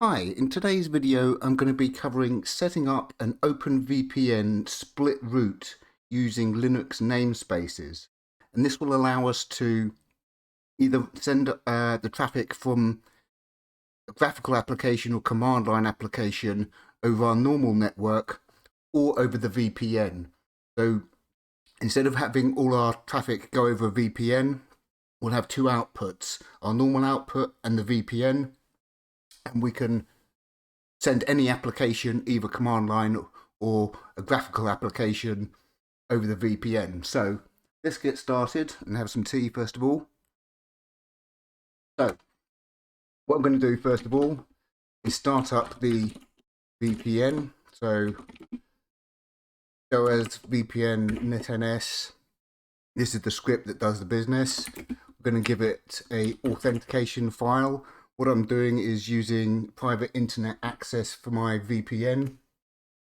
Hi, in today's video I'm going to be covering setting up an Openvpn split route using Linux namespaces, and this will allow us to either send the traffic from a graphical application or command line application over our normal network or over the VPN. So instead of having all our traffic go over a VPN, we'll have two outputs, our normal output and the VPN, and we can send any application, either command line or a graphical application, over the VPN. So let's get started and have some tea first of all. So what I'm going to do first of all is start up the VPN. So doas vpn-netns. This is the script that does the business. We're going to give it a authentication file. What I'm doing is using private internet access for my VPN,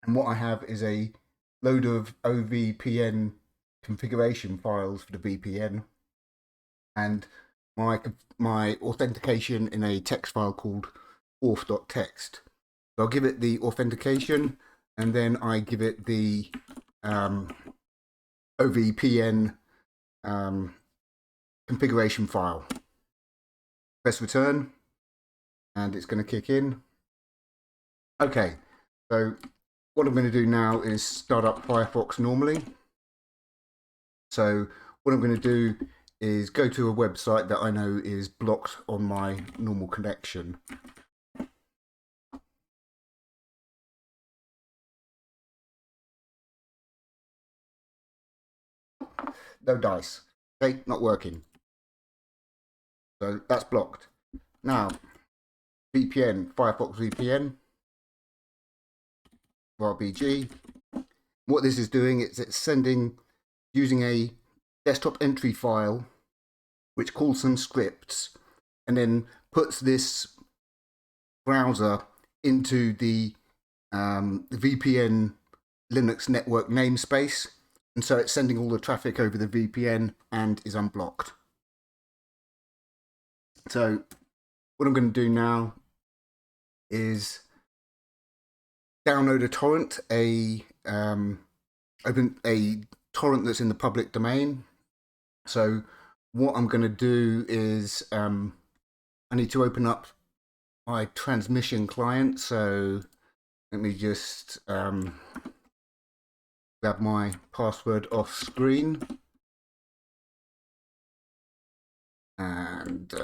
and what I have is a load of OVPN configuration files for the VPN and my authentication in a text file called auth.txt. So I'll give it the authentication and then I give it the OVPN configuration file. Press return and it's going to kick in. Okay, so what I'm going to do now is start up Firefox normally. So what I'm going to do is go to a website that I know is blocked on my normal connection. No dice. Okay, not working. So that's blocked. Now, VPN, Firefox VPN, RBG. What this is doing is it's sending, using a desktop entry file, which calls some scripts, and then puts this browser into the VPN Linux network namespace, and so it's sending all the traffic over the VPN and is unblocked. So what I'm going to do now is download a torrent, open a torrent that's in the public domain. So what I'm going to do is I need to open up my transmission client. So let me just grab my password off screen and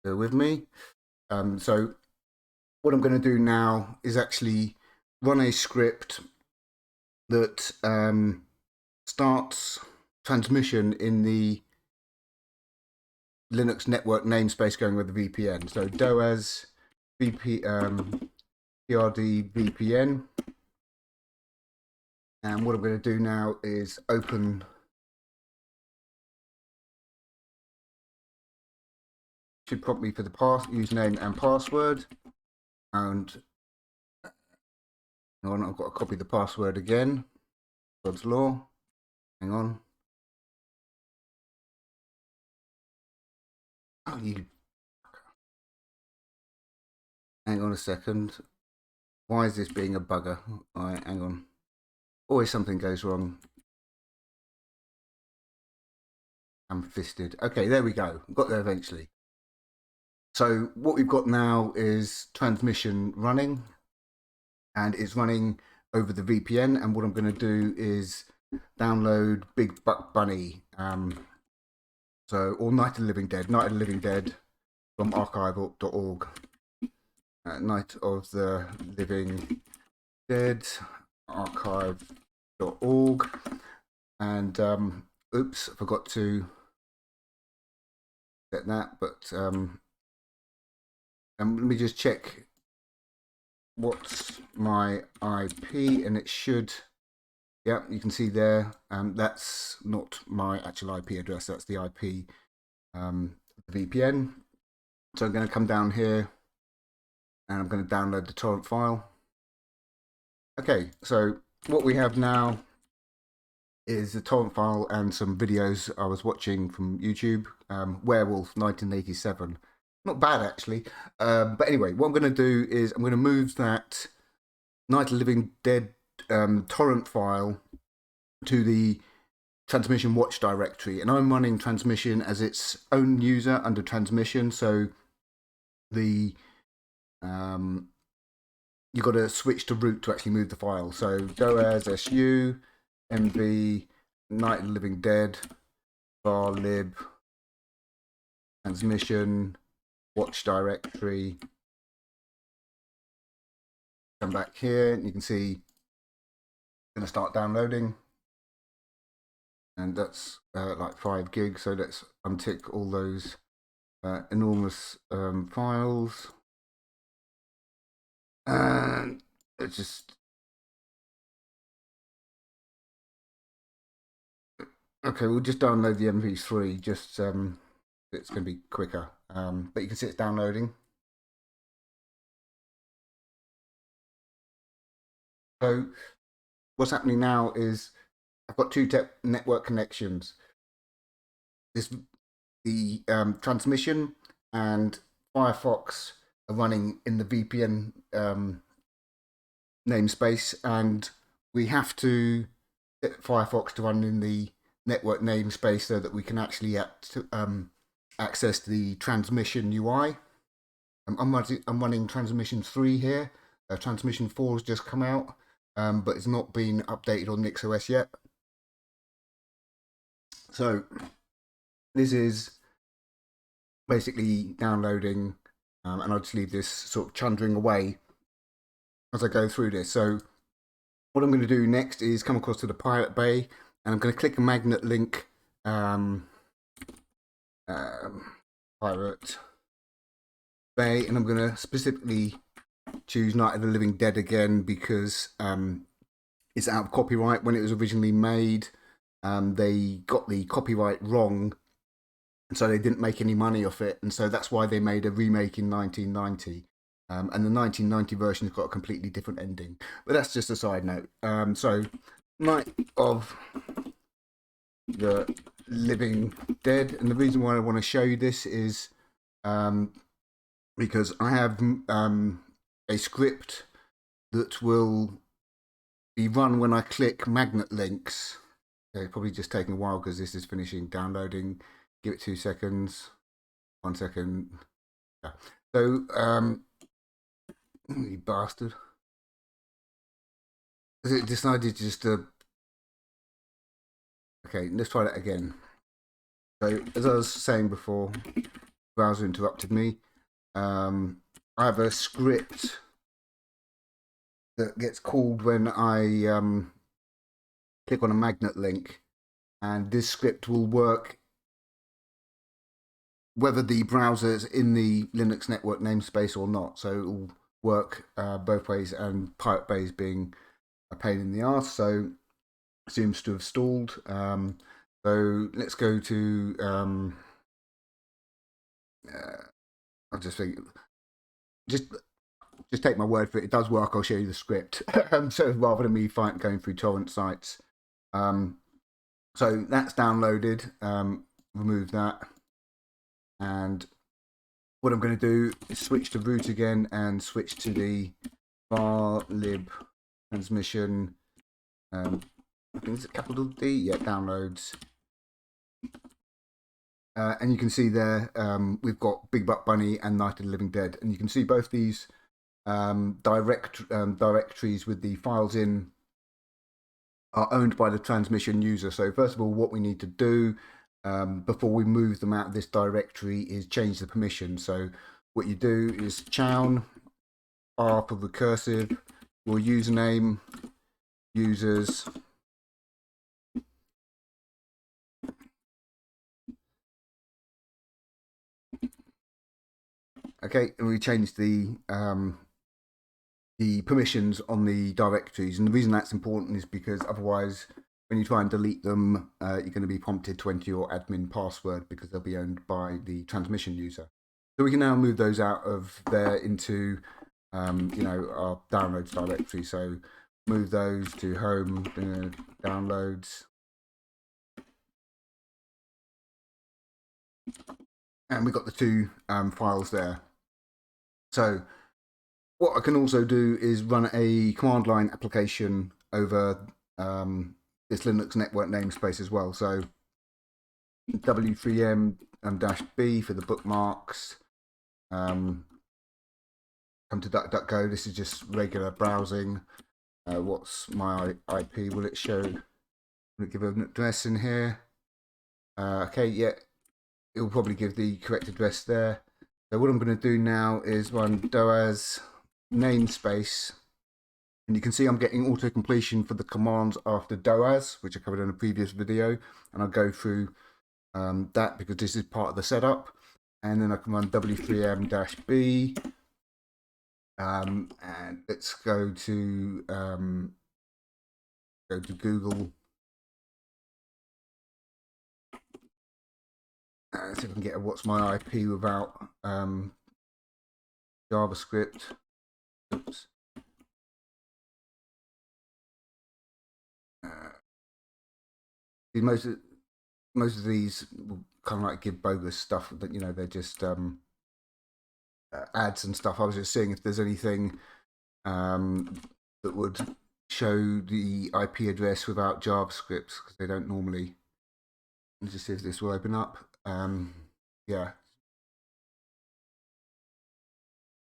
bear with me. So what I'm going to do now is actually run a script that starts transmission in the Linux network namespace going with the VPN. So doas trdvpn. And what I'm going to do now is open should prompt me for the username and password, and hang on, I've got to copy the password again. God's law. Hang on. Oh, you. Hang on a second. Why is this being a bugger? All right, hang on. Always something goes wrong. I'm fisted. Okay, there we go. Got there eventually. So what we've got now is transmission running, and it's running over the VPN. And what I'm going to do is download Big Buck Bunny, or Night of the Living Dead from archive.org. Night of the Living Dead, archive.org, and oops, I forgot to set that, but let me just check what's my IP, and it should, yeah, you can see there, that's not my actual IP address, that's the IP of the VPN. So I'm going to come down here and I'm going to download the torrent file. Okay, so what we have now is the torrent file and some videos I was watching from YouTube. Werewolf 1987. not bad actually. But anyway, what I'm going to do is I'm going to move that Night of the Living Dead torrent file to the transmission watch directory, and I'm running transmission as its own user under transmission. So the you've got to switch to root to actually move the file. So doas su mv Night of the Living Dead var lib transmission watch directory. Come back here and you can see it's going to start downloading, and that's like 5 gigs. So let's untick all those enormous files, and it's just okay. We'll just download the mv3. Just it's going to be quicker, but you can see it's downloading. So what's happening now is I've got 2 network connections. The transmission and Firefox are running in the VPN namespace, and we have to get Firefox to run in the network namespace so that we can actually access the transmission UI. I'm running transmission 3 here. Transmission 4 has just come out, but it's not been updated on nixos yet. So this is basically downloading, and I'll just leave this sort of chundering away as I go through this. So what I'm going to do next is come across to the Pirate Bay, and I'm going to click a magnet link, Pirate Bay, and I'm going to specifically choose Night of the Living Dead again because it's out of copyright. When it was originally made, they got the copyright wrong, and so they didn't make any money off it, and so that's why they made a remake in 1990. And the 1990 version has got a completely different ending, but that's just a side note. So Night of the Living Dead, and the reason why I want to show you this is because I have a script that will be run when I click magnet links. Okay, probably just taking a while because this is finishing downloading. Give it 2 seconds. 1 second. Yeah. So you bastard. It decided just to. Okay, let's try that again. So as I was saying before, the browser interrupted me. I have a script that gets called when I click on a magnet link, and this script will work whether the browser is in the Linux network namespace or not. So it will work both ways, and Pirate Bay is being a pain in the arse, so it seems to have stalled. So let's go to I'll just think, just take my word for it. It does work. I'll show you the script. So rather than me going through torrent sites, so that's downloaded. Remove that, and what I'm going to do is switch to root again and switch to the var lib transmission. I think it's capital D. Yeah, downloads. And you can see there we've got Big Butt Bunny and Night of the Living Dead, and you can see both these directories with the files in are owned by the transmission user. So first of all, what we need to do before we move them out of this directory is change the permission. So what you do is chown r for recursive, your username, users, okay, and we change the permissions on the directories. And the reason that's important is because otherwise, when you try and delete them, you're going to be prompted to enter your admin password because they'll be owned by the transmission user. So we can now move those out of there into our downloads directory. So move those to home, downloads. and we've got the two files there. So what I can also do is run a command line application over this Linux network namespace as well. So w3m-b for the bookmarks. Come to DuckDuckGo. This is just regular browsing. What's my IP? Will it show? Will it give an address in here? Okay, yeah, it will probably give the correct address there. So what I'm going to do now is run doas namespace, and you can see I'm getting autocompletion for the commands after doas, which I covered in a previous video, and I'll go through that because this is part of the setup. And then I can run w3m-b, and let's go to Google. See if I can get a what's my IP without JavaScript. Oops. Most of these will kind of like give bogus stuff that, you know, they're just ads and stuff. I was just seeing if there's anything that would show the IP address without JavaScript, because they don't normally. Let's just see if this will open up. Yeah,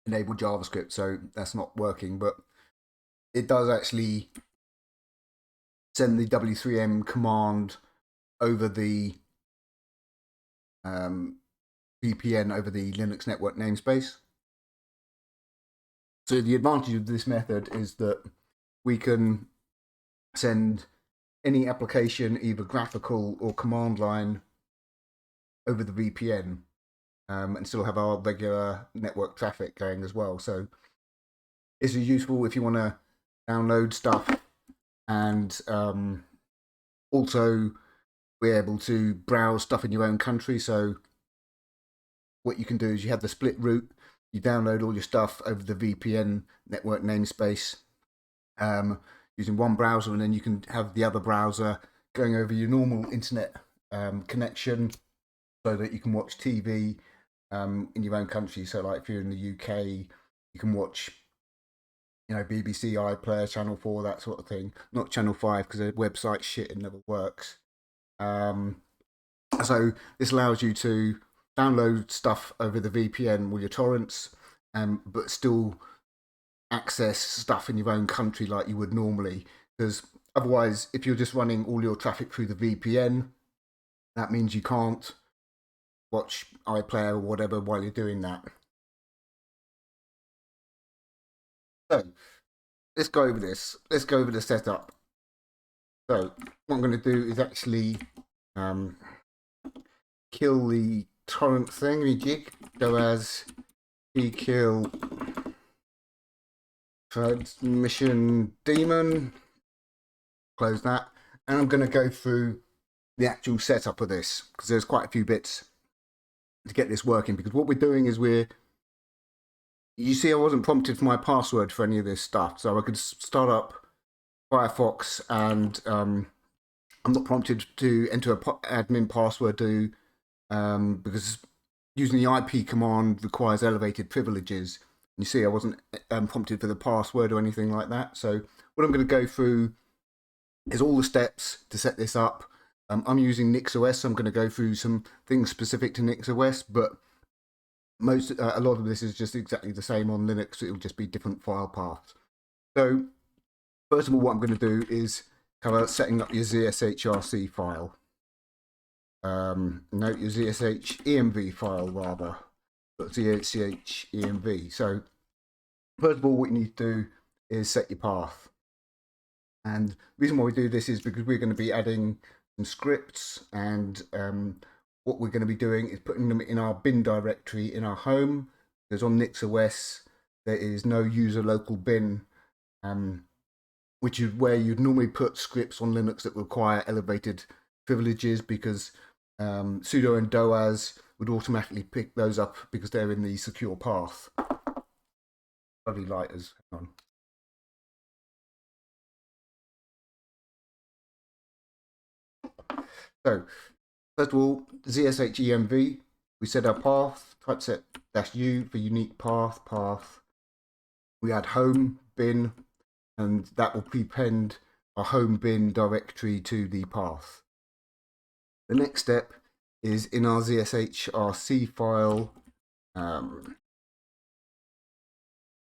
enable JavaScript, so that's not working, but it does actually send the w3m command over the VPN over the Linux network namespace. So the advantage of this method is that we can send any application, either graphical or command line, over the VPN and still have our regular network traffic going as well. So this is useful if you want to download stuff and also be able to browse stuff in your own country. So what you can do is you have the split route, you download all your stuff over the VPN network namespace using one browser, and then you can have the other browser going over your normal internet connection so that you can watch TV in your own country. So like if you're in the UK, you can watch, you know, BBC iPlayer, Channel 4, that sort of thing. Not Channel 5 because their website's shit and never works. So this allows you to download stuff over the VPN with your torrents, but still access stuff in your own country like you would normally. Because otherwise, if you're just running all your traffic through the VPN, that means you can't watch iPlayer or whatever while you're doing that. So let's go over this. Let's go over the setup. So what I'm going to do is actually kill the torrent thing, jig, go as kill transmission daemon, close that, and I'm going to go through the actual setup of this because there's quite a few bits to get this working. Because what we're doing is you see I wasn't prompted for my password for any of this stuff, so I could start up Firefox and I'm not prompted to enter an admin password because using the IP command requires elevated privileges. You see I wasn't prompted for the password or anything like that. So what I'm going to go through is all the steps to set this up. I'm using nixos, so I'm going to go through some things specific to nixos, but a lot of this is just exactly the same on Linux. It will just be different file paths. So first of all, what I'm going to do is cover setting up your zshrc file. No, your zshenv file rather, but zshenv. So first of all, what you need to do is set your path. And the reason why we do this is because we're going to be adding some scripts, and what we're going to be doing is putting them in our bin directory in our home. Because on nixos there is no user local bin, which is where you'd normally put scripts on Linux that require elevated privileges, because sudo and doas would automatically pick those up because they're in the secure path. Bloody lighters, hang on. So first of all, zshenv, we set our path, typeset -u for unique path. We add home bin, and that will prepend our home bin directory to the path. The next step is in our zshrc file.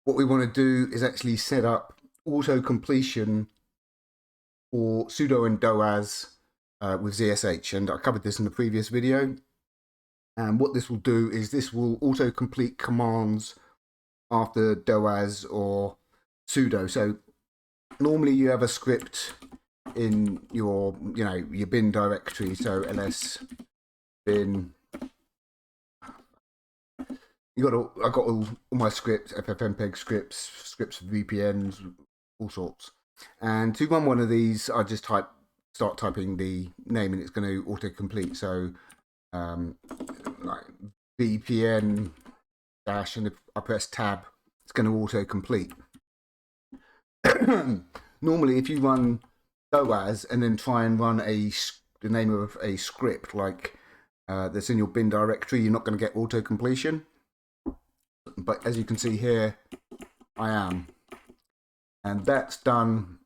What we want to do is actually set up auto-completion for sudo and doas with zsh, and I covered this in the previous video. And what this will do is this will auto-complete commands after doas or sudo. So normally you have a script in your your bin directory, so ls bin. I've got all my scripts, ffmpeg scripts for VPNs, all sorts. And to run one of these, I just start typing the name, and it's going to autocomplete. So like vpn dash, and if I press tab, it's going to autocomplete. Normally, if you run doas and then try and run the name of a script like that's in your bin directory, you're not going to get autocompletion. But as you can see here, I am. And that's done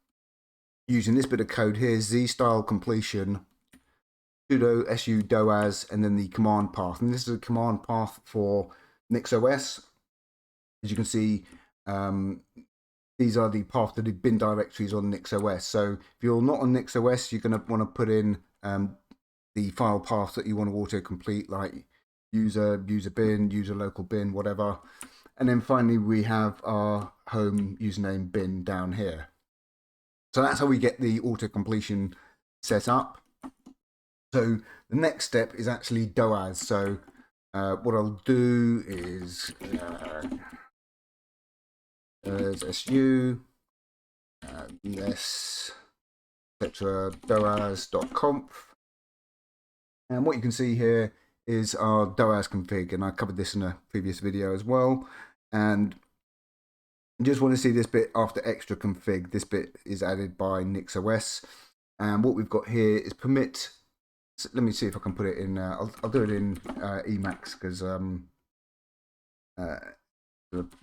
using this bit of code here, z-style completion, sudo su doas, and then the command path. And this is a command path for nixos. As you can see, these are the path to the bin directories on nixos. So if you're not on nixos, you're going to want to put in the file path that you want to autocomplete, like user bin, user local bin, whatever. And then finally we have our home username bin down here. So that's how we get the autocompletion set up. So the next step is actually doas. So what I'll do is su yes, etc. doas.conf, and what you can see here is our doas config, and I covered this in a previous video as well. And you just want to see this bit after extra config. This bit is added by nixos, and what we've got here is permit. So let me see if I can put it in. I'll do it in Emacs because it's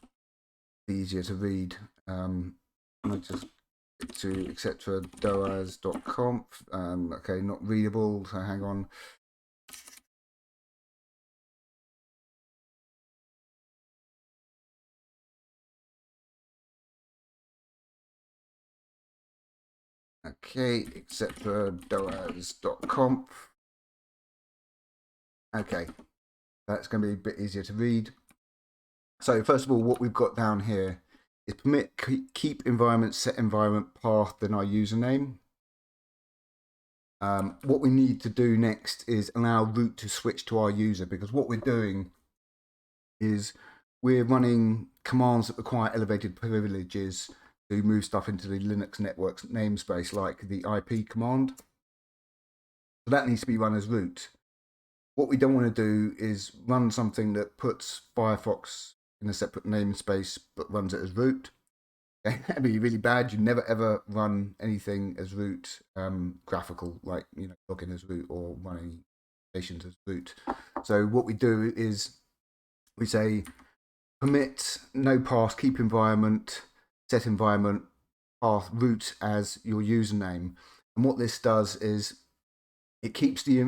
easier to read. I just get to etc. doas.conf. Okay, not readable. So hang on. Okay, etc. doas.conf. Okay, that's going to be a bit easier to read. So first of all, what we've got down here is permit keep environment set environment path than our username. What we need to do next is allow root to switch to our user, because what we're doing is we're running commands that require elevated privileges to move stuff into the Linux network's namespace, like the IP command. So that needs to be run as root. What we don't want to do is run something that puts Firefox in a separate namespace but runs it as root. That'd be really bad. You never ever run anything as root, graphical, like login as root or running stations as root. So what we do is we say permit nopass keep environment set environment path root as your username, and what this does is it keeps the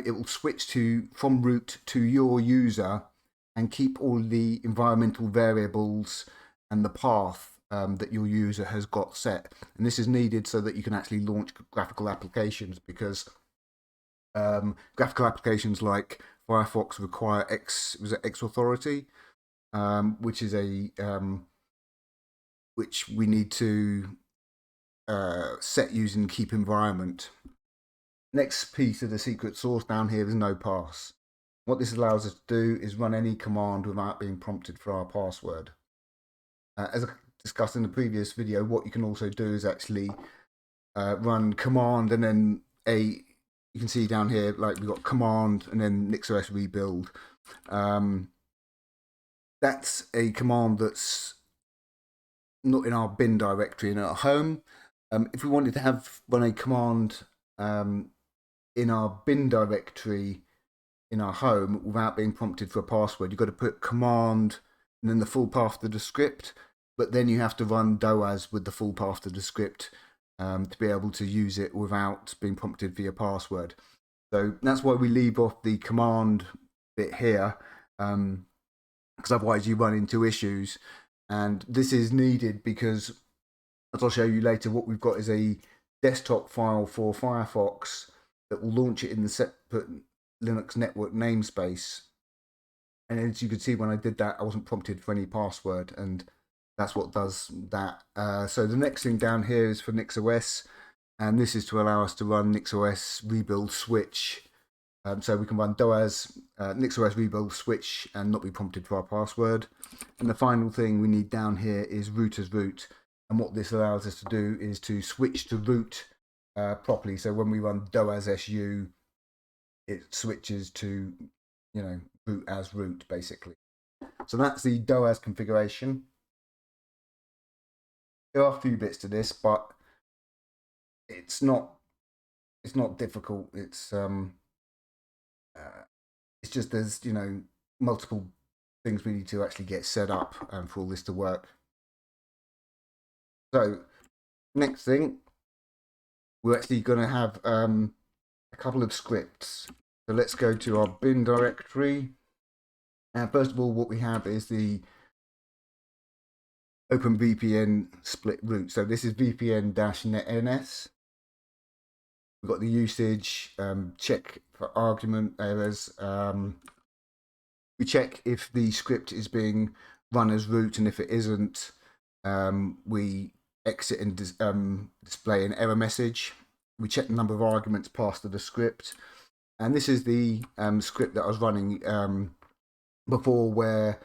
it will switch from root to your user and keep all the environmental variables and the path that your user has got set. And this is needed so that you can actually launch graphical applications, because graphical applications like Firefox require X authority, which is which we need to set using keep environment. Next piece of the secret sauce down here is nopass. What this allows us to do is run any command without being prompted for our password. As I discussed in the previous video, what you can also do is actually run command and then you can see down here, like we've got command and then nixos rebuild. That's a command that's not in our bin directory and at home. If we wanted to run a command in our bin directory in our home without being prompted for a password. You've got to put command and then the full path to the script, but then you have to run doas with the full path to the script to be able to use it without being prompted for your password. So that's why we leave off the command bit here, because otherwise you run into issues. And this is needed because, as I'll show you later, what we've got is a desktop file for Firefox that will launch it in the separate Linux network namespace. And as you can see, when I did that, I wasn't prompted for any password, and that's what does that. So the next thing down here is for nixos, and this is to allow us to run nixos rebuild switch. So we can run doas nixos rebuild switch and not be prompted for our password. And the final thing we need down here is root as root. And what this allows us to do is to switch to root properly. So when we run doas su, it switches to, root as root, basically. So that's the doas configuration. There are a few bits to this, but it's not difficult. It's just there's multiple things we need to actually get set up for all this to work. So next thing, we're actually going to have a couple of scripts. So let's go to our bin directory. And first of all, what we have is the Openvpn split root. So this is vpn-netns. We've got the usage, check for argument errors. We check if the script is being run as root, and if it isn't, we exit and display an error message. We check the number of arguments passed to the script. And this is the script that I was running before, where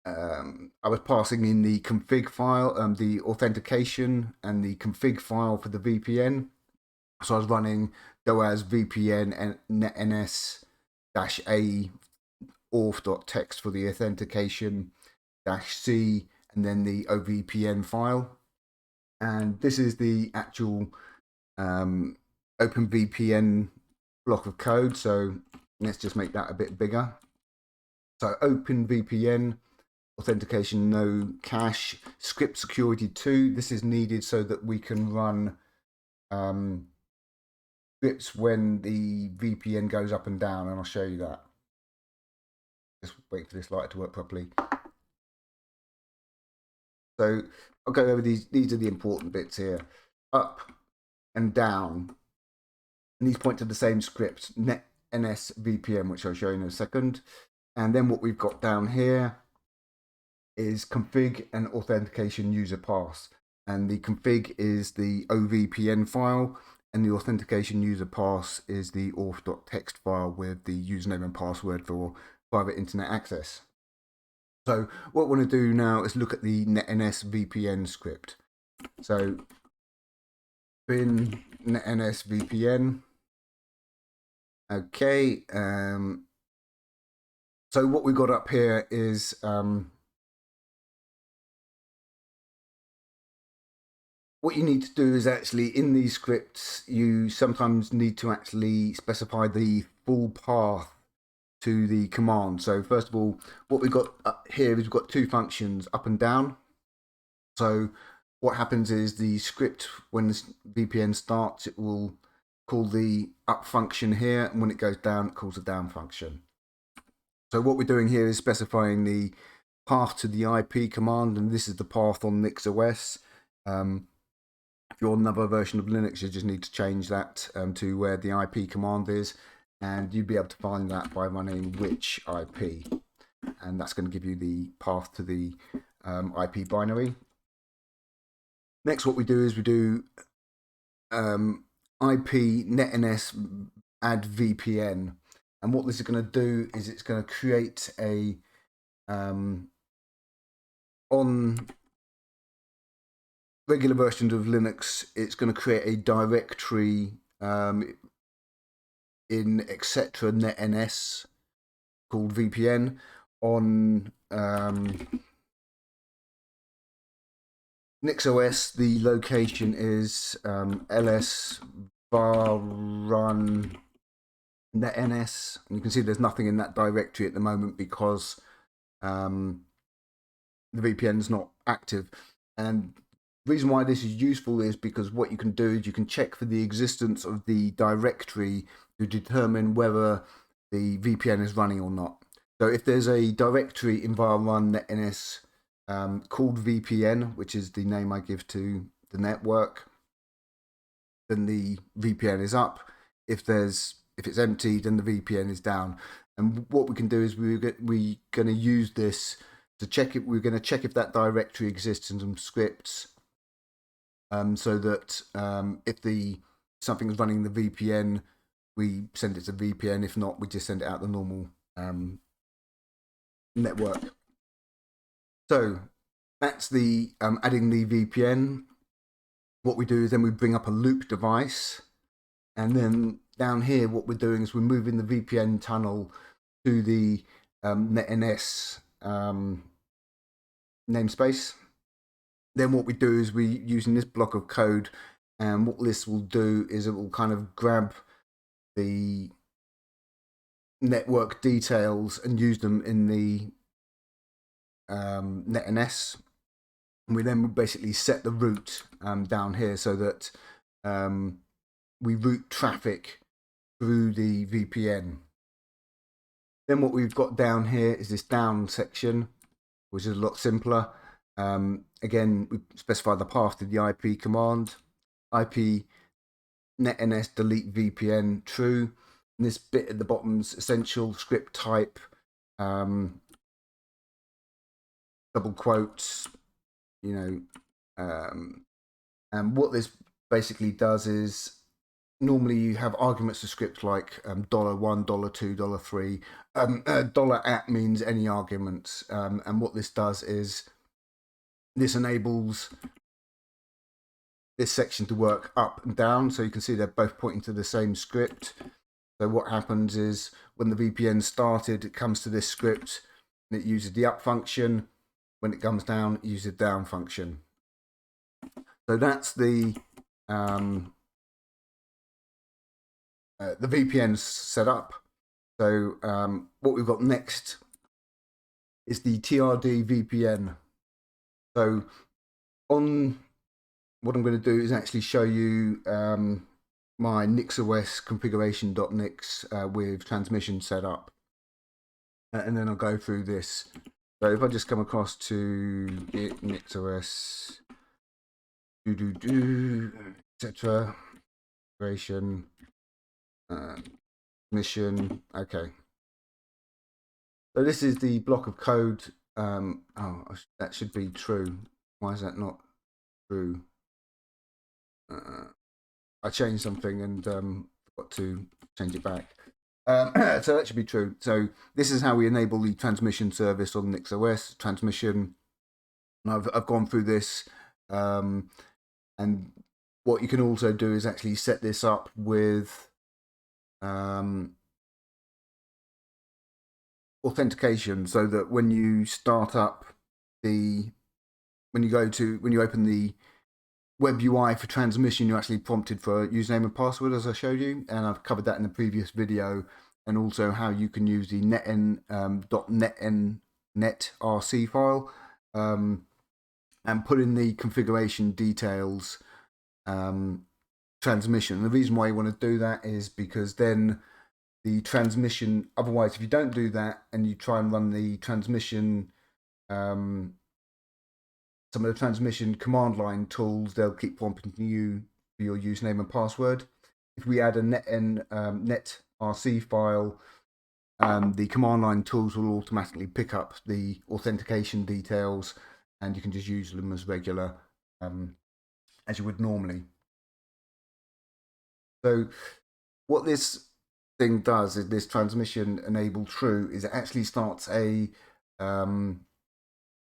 I was passing in the config file, the authentication and the config file for the VPN. So I was running doas vpn-netns-a auth.txt for the authentication -c, and then the OVPN file. And this is the actual OpenVPN block of code. So let's just make that a bit bigger. So OpenVPN, authentication no cache, script security 2. This is needed so that we can run scripts when the VPN goes up and down, and I'll show you that. Just wait for this light to work properly. So I'll go over these. These are the important bits here. Up and down. And these point to the same script, netns-vpn, which I'll show you in a second. And then what we've got down here is config and authentication user pass. And the config is the OVPN file, and the authentication user pass is the auth.txt file with the username and password for private internet access. So what we want to do now is look at the netns-vpn script. So bin netns-vpn. Okay. So what we've got up here is what you need to do is actually, in these scripts, you sometimes need to actually specify the full path to the command. So first of all, what we've got up here is we've got two functions, up and down. So what happens is the script, when this VPN starts, it will call the up function here, and when it goes down, it calls the down function. So what we're doing here is specifying the path to the IP command, and this is the path on nixos. If you're on another version of Linux, you just need to change that to where the IP command is, and you'll be able to find that by running which IP, and that's going to give you the path to the IP binary. Next, what we do is we do IP netns add VPN, and what this is going to do is it's going to create a on regular versions of Linux, it's going to create a directory in etc netns called VPN. On nixos, the location is ls var run netns, and you can see there's nothing in that directory at the moment because the VPN is not active. And the reason why this is useful is because what you can do is you can check for the existence of the directory to determine whether the VPN is running or not. So if there's a directory in var1 netns called VPN, which is the name I give to the network, then the VPN is up. If it's empty, then the VPN is down. And what we can do is we're going to use this to check it. We're going to check if that directory exists in some scripts, so that if something's running the VPN, we send it to VPN. If not, we just send it out the normal network. So that's the adding the VPN. What we do is then we bring up a loop device, and then down here what we're doing is we're moving the VPN tunnel to the netns namespace. Then what we do is we using this block of code, and what this will do is it will kind of grab the network details and use them in the netns. And we then basically set the route down here so that we route traffic through the VPN. Then what we've got down here is this down section, which is a lot simpler. Again, we specify the path to the IP command, IP netns delete VPN true. And this bit at the bottom is essential script type, double quotes, and what this basically does is normally you have arguments to script like $1, $2, $3. $@ means any arguments, and what this does is this enables this section to work up and down. So you can see they're both pointing to the same script. So what happens is when the VPN started, it comes to this script and it uses the up function. When it comes down, it uses the down function. So that's the VPN set up. So what we've got next is the trdvpn. So on what I'm going to do is actually show you my nixos configuration.nix with transmission set up, and then I'll go through this. So if I just come across to git nixos etc. configuration mission. Okay. So this is the block of code. Oh, that should be true. Why is that not true? I changed something and forgot to change it back. So that should be true. So this is how we enable the transmission service on nixos transmission. And I've gone through this, and what you can also do is actually set this up with authentication, so that when you start up when you open the web UI for transmission, you're actually prompted for username and password, as I showed you, and I've covered that in the previous video, and also how you can use the .netn.net.rc file and put in the configuration details transmission. The reason why you want to do that is because then the transmission, otherwise if you don't do that and you try and run the transmission, some of the transmission command line tools, they'll keep prompting you for your username and password. If we add a net.rc file, the command line tools will automatically pick up the authentication details, and you can just use them as regular, as you would normally. So what this thing does is this transmission enable true is it actually starts a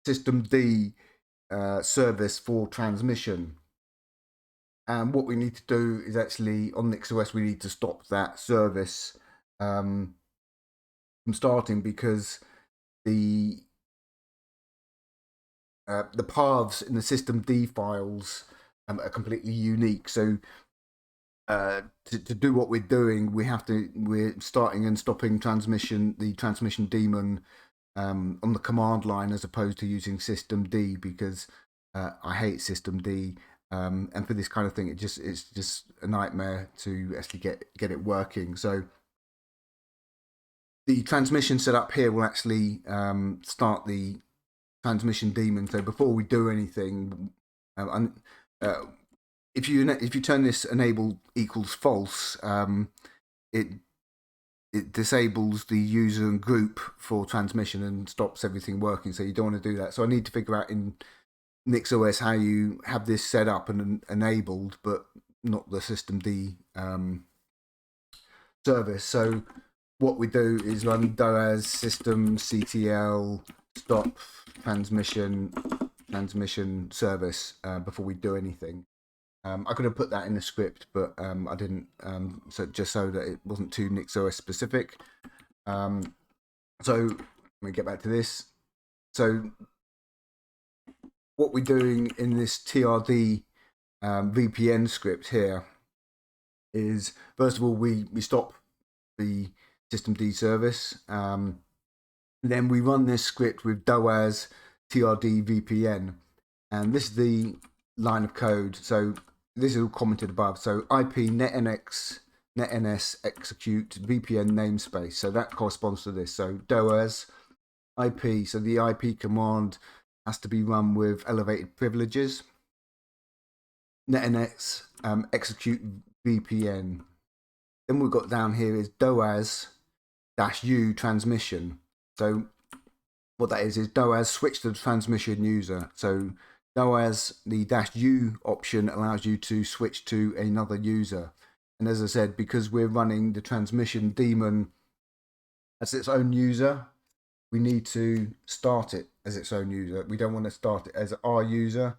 systemd service for transmission. And what we need to do is actually on nixos we need to stop that service from starting, because the paths in the systemd files are completely unique. So to do what we're doing, we're starting and stopping the transmission daemon on the command line as opposed to using systemd, because I hate systemd. And for this kind of thing, it's just a nightmare to actually get it working. So the transmission setup here will actually start the transmission daemon. So before we do anything, if you turn this enable equals false, it disables the user and group for transmission and stops everything working. So you don't want to do that. So I need to figure out in nixos how you have this set up and enabled, but not the systemd service. So what we do is run doas systemctl stop transmission service before we do anything. I could have put that in the script, but I didn't. So just so that it wasn't too nixos specific. So let me get back to this. So what we're doing in this TRD VPN script here is, first of all, we stop the systemd service. Then we run this script with doas trdvpn, and this is the line of code. So this is all commented above. So IP netns execute vpn namespace. So that corresponds to this. So doas IP. So the IP command has to be run with elevated privileges. Netns execute vpn. Then we've got down here is doas -u transmission. So what that is doas switch to the transmission user. So doas, the -u option allows you to switch to another user. And as I said, because we're running the transmission daemon as its own user, we need to start it as its own user. We don't want to start it as our user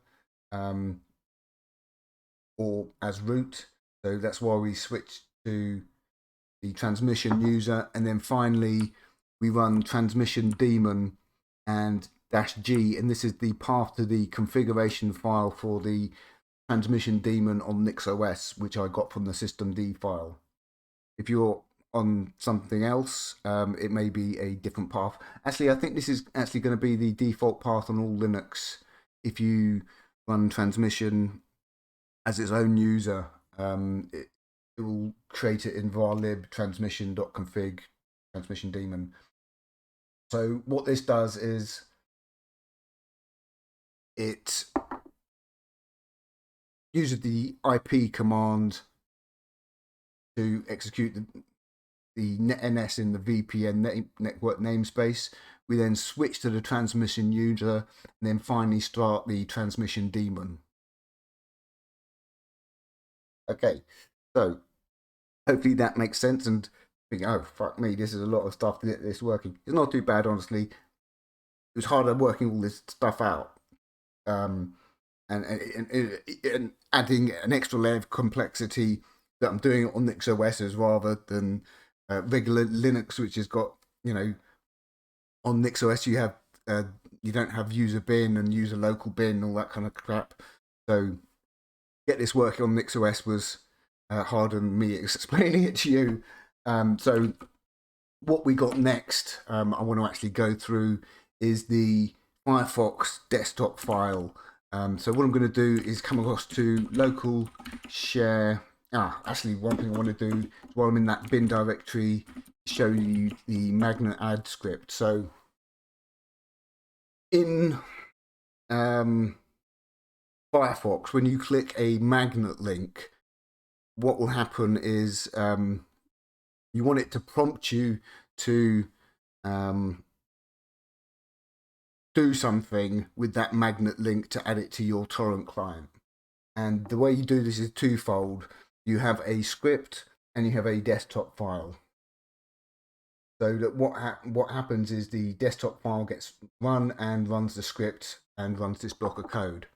or as root. So that's why we switch to the transmission user. And then finally, we run transmission daemon and -g. And this is the path to the configuration file for the transmission daemon on nixos, which I got from the systemd file. If you're on something else, it may be a different path. Actually, I think this is actually going to be the default path on all Linux. If you run transmission as its own user, it will create it in varlib transmission.config transmission daemon. So what this does is it uses the IP command to execute the NS in the VPN network namespace. We then switch to the transmission user and then finally start the transmission daemon. Okay, so hopefully that makes sense, and think, oh fuck me, this is a lot of stuff to get this working. It's not too bad, honestly. It was harder working all this stuff out, and adding an extra layer of complexity that I'm doing it on nixos rather than regular Linux, which has got, on nixos you have you don't have user bin and user local bin, all that kind of crap. So get this working on nixos was harder than me explaining it to you. So what we got next, I want to actually go through, is the Firefox desktop file. So what I'm going to do is come across to local share. Actually, one thing I want to do while I'm in that bin directory, show you the magnet add script. So in Firefox, when you click a magnet link, what will happen is you want it to prompt you to do something with that magnet link to add it to your torrent client. And the way you do this is twofold. You have a script and you have a desktop file. So that what happens is the desktop file gets run and runs the script and runs this block of code.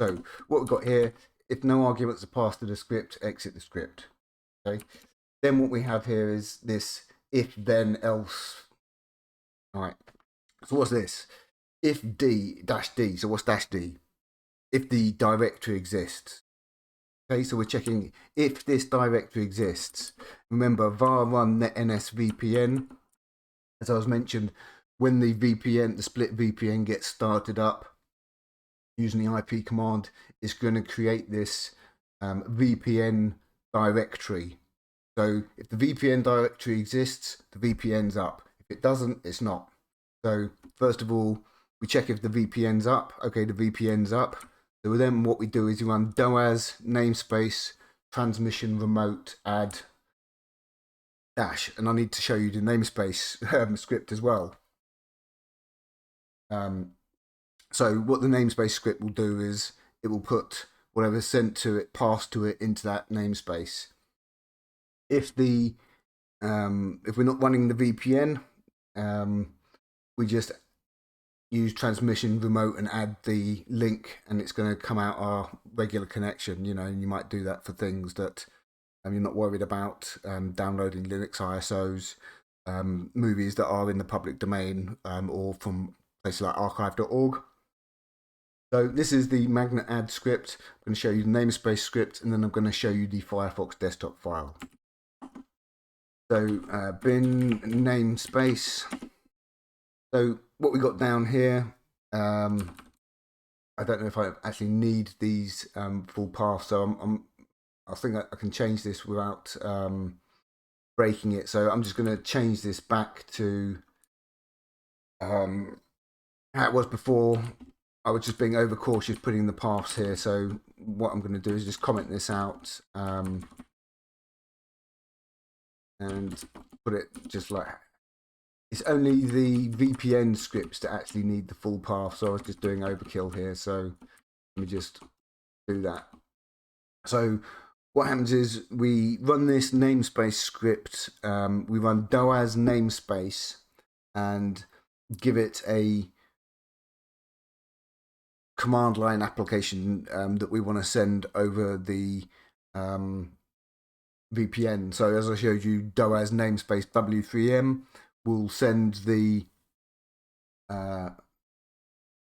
So what we've got here, if no arguments are passed to the script, exit the script. Okay. Then what we have here is this if then else. All right. So what's this? If d -d. So what's -d? If the directory exists. Okay, so we're checking if this directory exists. Remember, var run netns-vpn. As I was mentioned, when the VPN, the split VPN gets started up using the IP command, it's going to create this VPN directory. So if the VPN directory exists, the VPN's up. If it doesn't, it's not. So first of all, we check if the VPN's up. Okay, the VPN's up. So then what we do is we run doas namespace transmission remote add dash, and I need to show you the namespace script as well. So what the namespace script will do is it will put whatever's sent to it, passed to it, into that namespace. If we're not running the VPN, we just use transmission remote and add the link, and it's going to come out our regular connection. And you might do that for things that you're not worried about, downloading Linux ISOs, movies that are in the public domain, or from places like archive.org. So this is the magnet add script. I'm going to show you the namespace script, and then I'm going to show you the Firefox desktop file. So bin namespace. So what we got down here, I don't know if I actually need these full paths, so I think I can change this without breaking it. So I'm just going to change this back to how it was before. I was just being overcautious putting the paths here. So what I'm going to do is just comment this out and put it just like, it's only the VPN scripts that actually need the full path. So I was just doing overkill here. So let me just do that. So what happens is we run this namespace script. We run doas namespace and give it a command line application that we want to send over the VPN. So as I showed you, doas namespace w3m will send the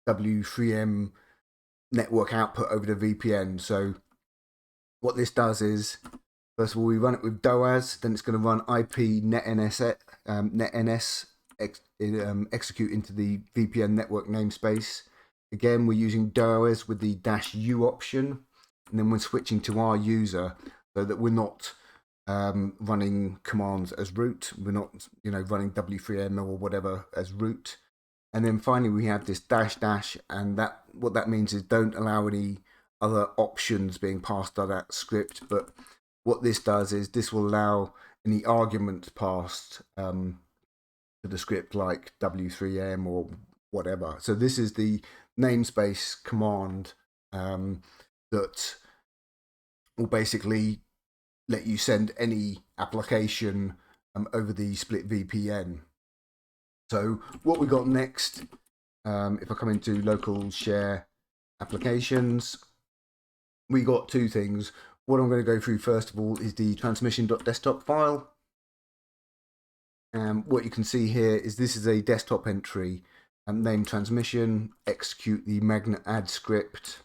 w3m network output over the VPN. So what this does is, first of all, we run it with doas, then it's going to run ip-netns execute into the VPN network namespace. Again, we're using doas with the -u option, and then we're switching to our user so that we're not running commands as root. We're not, running w3m or whatever as root. And then finally, we have this -- and what that means is don't allow any other options being passed by that script. But what this does is this will allow any argument passed to the script, like w3m or whatever. So this is the namespace command that will basically let you send any application over the split VPN. So what we got next, if I come into local share applications, we got two things. What I'm going to go through first of all is the transmission.desktop file. What you can see here is this is a desktop entry, name transmission, execute the magnet add script,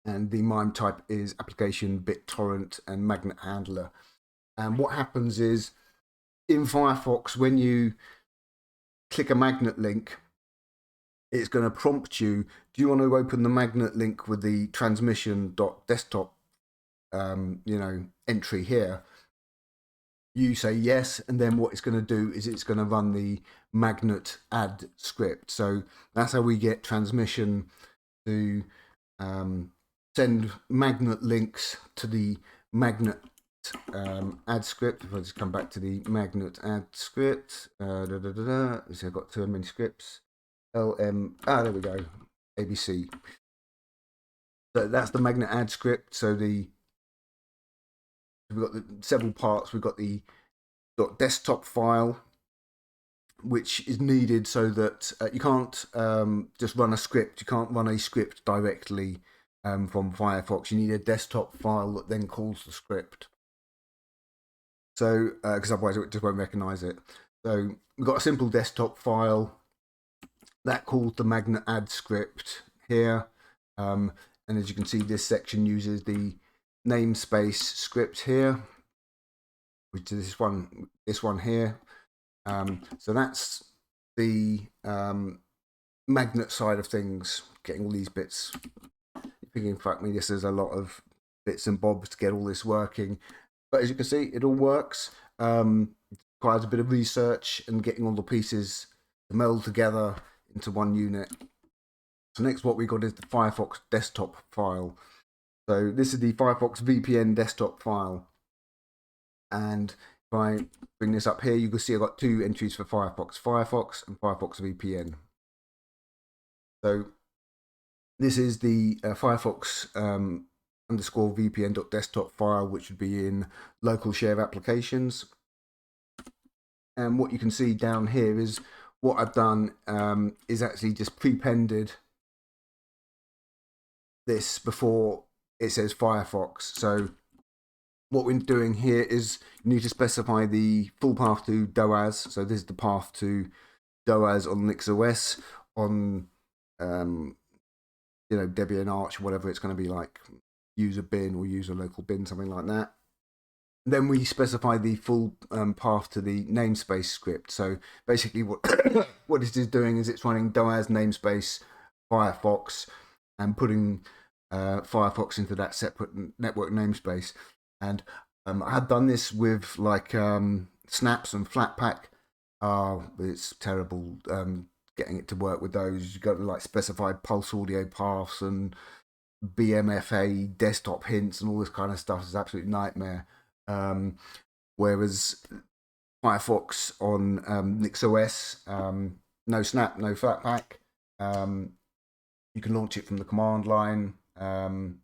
and the MIME type is application BitTorrent and magnet handler. And what happens is in Firefox, when you click a magnet link, it's going to prompt you, do you want to open the magnet link with the transmission.desktop entry here? You say yes, and then what it's going to do is it's going to run the magnet add script. So that's how we get transmission to send magnet links to the magnet add script. If I just come back to the magnet add script, so I've got too many scripts. There we go, ABC. So that's the magnet add script. So we've got several parts. We've got the .desktop file, which is needed so that you can't just run a script. You can't run a script directly from Firefox. You need a desktop file that then calls the script. So, because otherwise it just won't recognize it. So we've got a simple desktop file that calls the magnet add script here. And as you can see, this section uses the namespace script here, which is this one here. So that's the magnet side of things, getting all these bits. You're thinking, fuck me, this is a lot of bits and bobs to get all this working. But as you can see, it all works. Requires a bit of research and getting all the pieces to meld together into one unit. So next what we got is the Firefox desktop file. So this is the Firefox VPN desktop file. And if I bring this up here, you can see I've got two entries for Firefox and Firefox VPN. So this is the Firefox underscore vpn.desktop file, which would be in local share applications. And what you can see down here is what I've done is actually just prepended this before it says Firefox. So what we're doing here is you need to specify the full path to doas. So this is the path to doas on nixos, on Debian Arch, whatever it's going to be like, user bin or user local bin, something like that. Then we specify the full path to the namespace script. So basically what it is doing is it's running doas namespace Firefox and putting Firefox into that separate network namespace. And I had done this with like snaps and flatpak. It's terrible getting it to work with those. You've got to like specify pulse audio paths and BMFA desktop hints and all this kind of stuff. It's an absolute nightmare. Whereas Firefox on nixos, no snap, no flatpak. You can launch it from the command line. And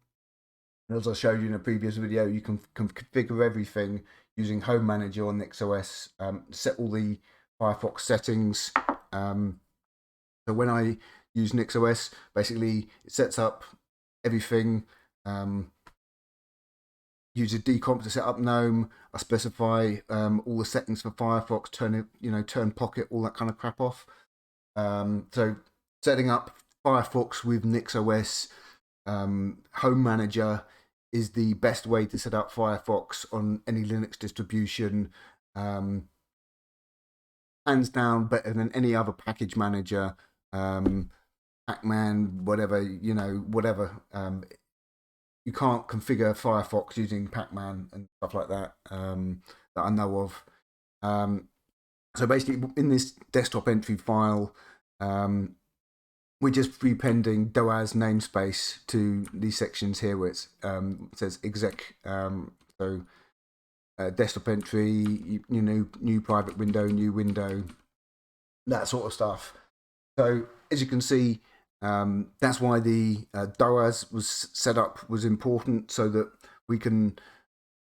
as I showed you in a previous video, you can configure everything using Home Manager on nixos, set all the Firefox settings. So when I use nixos, basically it sets up everything. Use a decomp to set up GNOME. I specify all the settings for Firefox, turn pocket, all that kind of crap off. So setting up Firefox with nixos Home Manager is the best way to set up Firefox on any Linux distribution. Hands down, better than any other package manager. Pacman, whatever, whatever. You can't configure Firefox using Pacman and stuff like that that I know of. So basically, in this desktop entry file, we're just prepending doas namespace to these sections here where it says exec. So desktop entry, new private window, new window, that sort of stuff. So as you can see, that's why the doas was set up was important, so that we can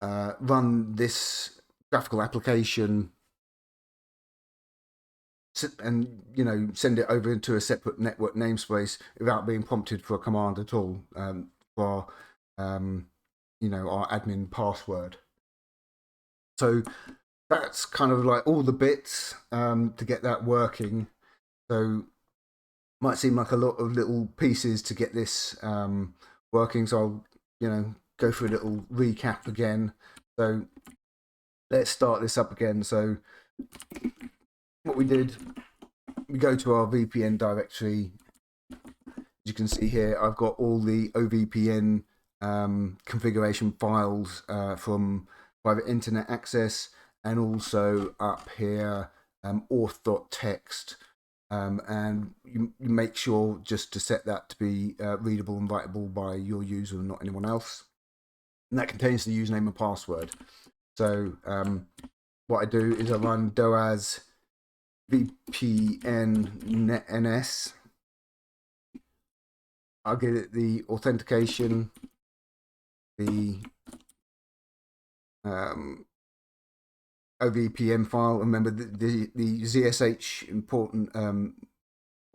run this graphical application and send it over into a separate network namespace without being prompted for a command at all for our admin password. So that's kind of like all the bits to get that working. So might seem like a lot of little pieces to get this working, so I'll go through a little recap again. So let's start this up again. So what we did, we go to our VPN directory. As you can see here, I've got all the OVPN configuration files from private internet access, and also up here auth.txt. And you make sure just to set that to be readable and writable by your user and not anyone else. And that contains the username and password. So what I do is I run doas vpn-netns. I'll get it the authentication, the OVPN file. Remember the zsh important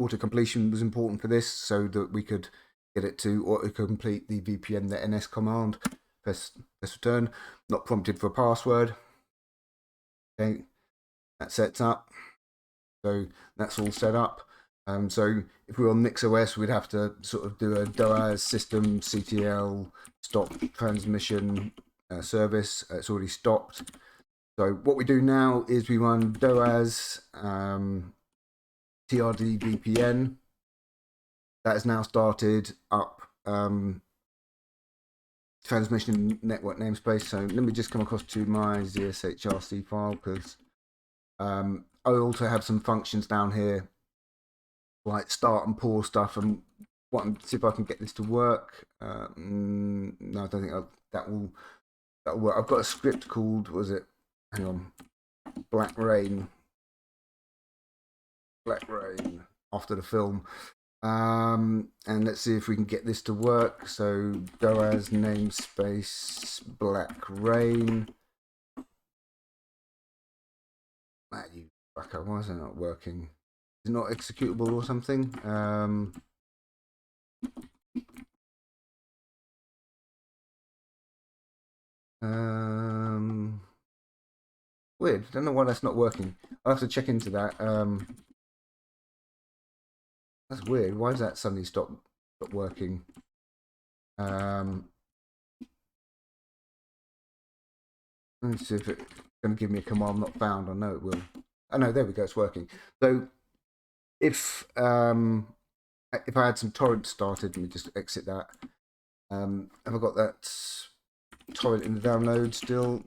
autocompletion was important for this, so that we could get it to autocomplete the vpn-netns command. Press return. Not prompted for a password. Okay, that sets up. So that's all set up. So if we were on nixos, we'd have to sort of do a doas system ctl stop transmission service. It's already stopped. So what we do now is we run doas trdvpn. That has now started up transmission network namespace. So let me just come across to my zshrc file, because I also have some functions down here like start and pause stuff, and see if I can get this to work. No, I don't think that'll work. I've got a script called, was it? Hang on, blackrain after the film. And let's see if we can get this to work. So doas namespace blackrain. You fucker, why is it not working? Is it not executable or something? Weird. Don't know why that's not working. I'll have to check into that. That's weird. Why does that suddenly stop working? Let me see if it's going to give me a command not found. I know it will. Oh no, there we go. It's working. So if I had some torrent started, let me just exit that. Have I got that torrent in the download still?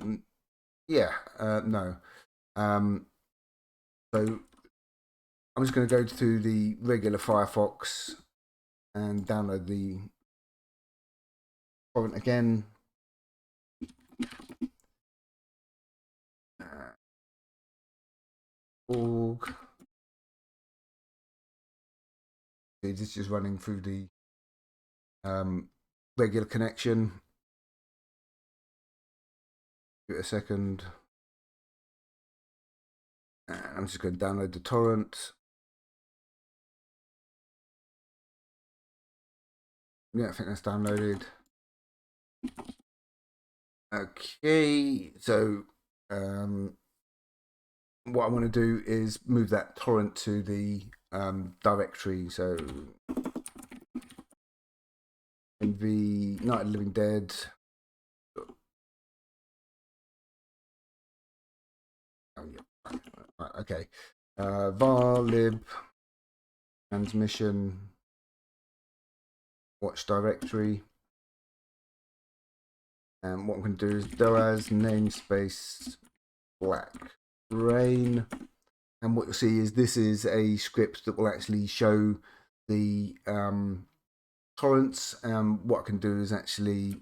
Yeah. No. So I'm just going to go to the regular Firefox and download the torrent again. Org. This is just running through the regular connection. Give it a second. I'm just going to download the torrent. Yeah, I think that's downloaded. Okay, so what I want to do is move that torrent to the directory. So nv Night of the Living Dead. Oh, yeah. Right, okay. Var lib transmission watch directory. And what I'm going to do is doas namespace blackrain. And what you'll see is this is a script that will actually show the torrents. What I can do is actually,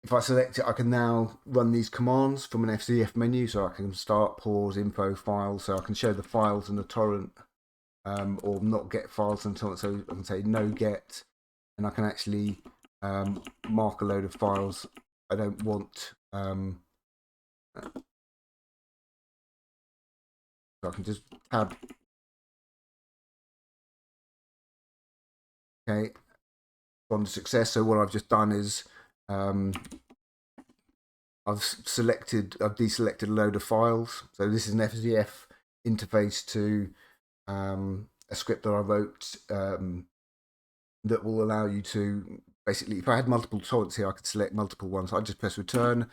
if I select it, I can now run these commands from an FCF menu. So I can start, pause, info, file. So I can show the files in the torrent, or not get files and torrent. So I can say no get, and I can actually mark a load of files I don't want. So I can just tab. Okay, on success. So what I've just done is I've deselected a load of files. So this is an FCF interface to a script that I wrote that will allow you to basically, if I had multiple torrents here, I could select multiple ones. I just press return,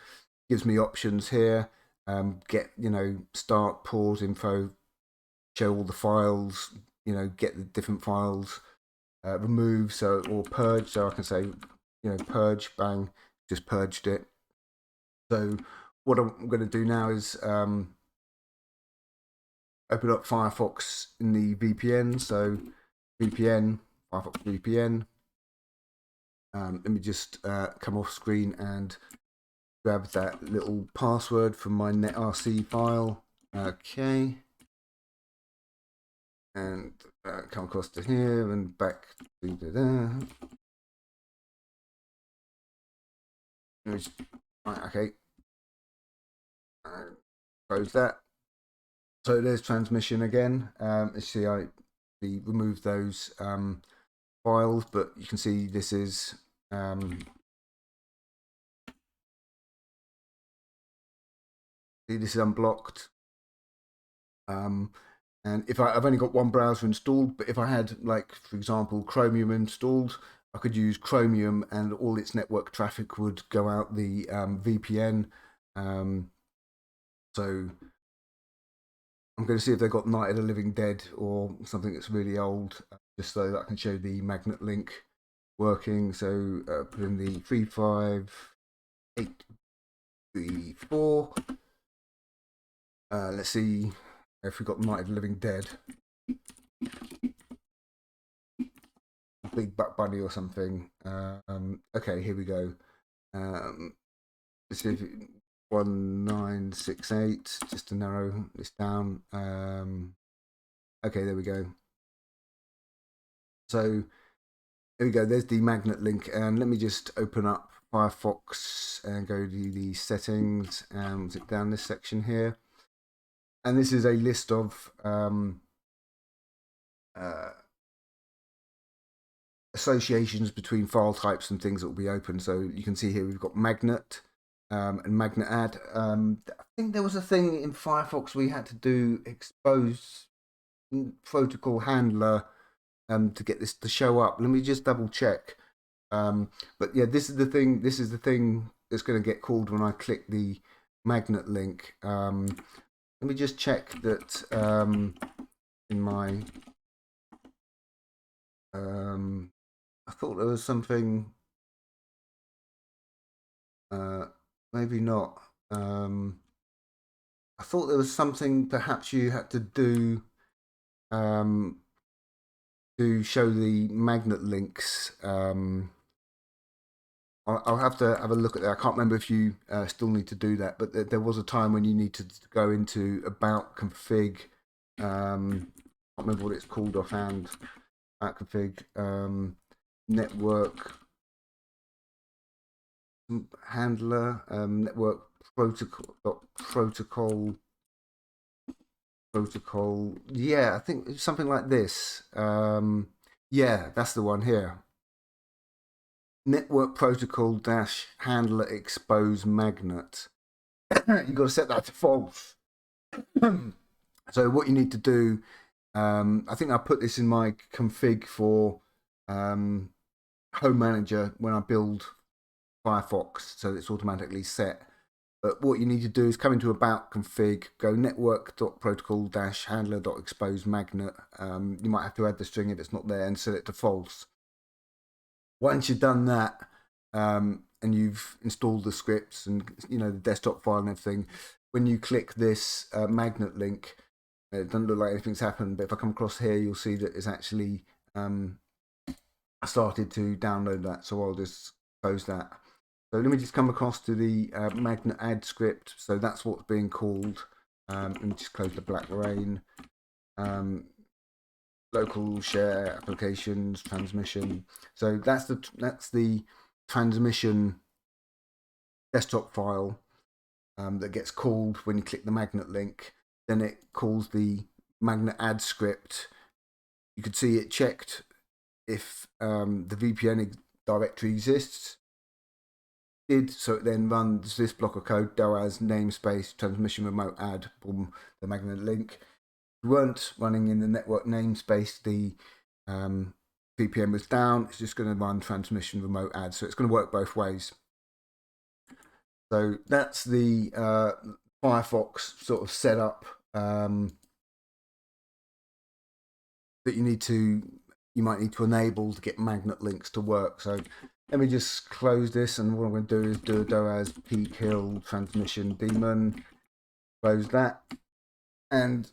gives me options here. Get, start, pause, info, show all the files, get the different files, remove, or purge. So I can say, purge, bang, just purged it. So what I'm going to do now is open up Firefox in the VPN. So VPN, Firefox VPN. Let me just come off screen and grab that little password from my netrc file. Okay. And come across to here and back to there. Right, okay. Close that. So there's transmission again. You see, I removed those files, but you can see this is unblocked. And if I've only got one browser installed, but if I had, like, for example, Chromium installed, I could use Chromium and all its network traffic would go out the VPN. So I'm going to see if they've got Night of the Living Dead or something that's really old, just so that I can show the magnet link working. So put in the 35834. Let's see if we've got Night of the Living Dead. Big Butt Bunny or something. Okay, here we go. Let's see if 1968, just to narrow this down. Okay, there we go. So there we go, there's the magnet link. And let me just open up Firefox and go to the settings and zip down this section here. And this is a list of associations between file types and things that will be open. So you can see here we've got magnet and magnet add. I think there was a thing in Firefox we had to do expose protocol handler to get this to show up. Let me just double check. But yeah, this is the thing. This is the thing that's going to get called when I click the magnet link. Let me just check that in my. I thought there was something. Maybe not. I thought there was something perhaps you had to do to show the magnet links. I'll have to have a look at that. I can't remember if you still need to do that, but there was a time when you need to go into about config. I can't remember what it's called offhand. About config network handler network protocol. Yeah, I think it's something like this. Yeah, that's the one here. Network protocol dash handler expose magnet. You've got to set that to false. So what you need to do, I think I put this in my config for Home Manager when I build Firefox, so it's automatically set. But what you need to do is come into about config, go network.protocol-handler.expose magnet. You might have to add the string if it's not there and set it to false. Once you've done that, and you've installed the scripts and the desktop file and everything, when you click this magnet link, it doesn't look like anything's happened. But if I come across here, you'll see that it's actually started to download that. So I'll just close that. So let me just come across to the magnet add script. So that's what's being called. Let me just close the blackrain. Local share applications transmission. So that's the transmission desktop file that gets called when you click the magnet link. Then it calls the magnet add script. You could see it checked if the VPN directory exists. So it then runs this block of code, doas namespace transmission remote add, boom, the magnet link. If you weren't running in the network namespace, the VPN was down, it's just going to run transmission remote add. So it's going to work both ways. So that's the Firefox sort of setup that you might need to enable to get magnet links to work. So let me just close this, and what I'm going to do is do a doas peak hill transmission daemon, close that, and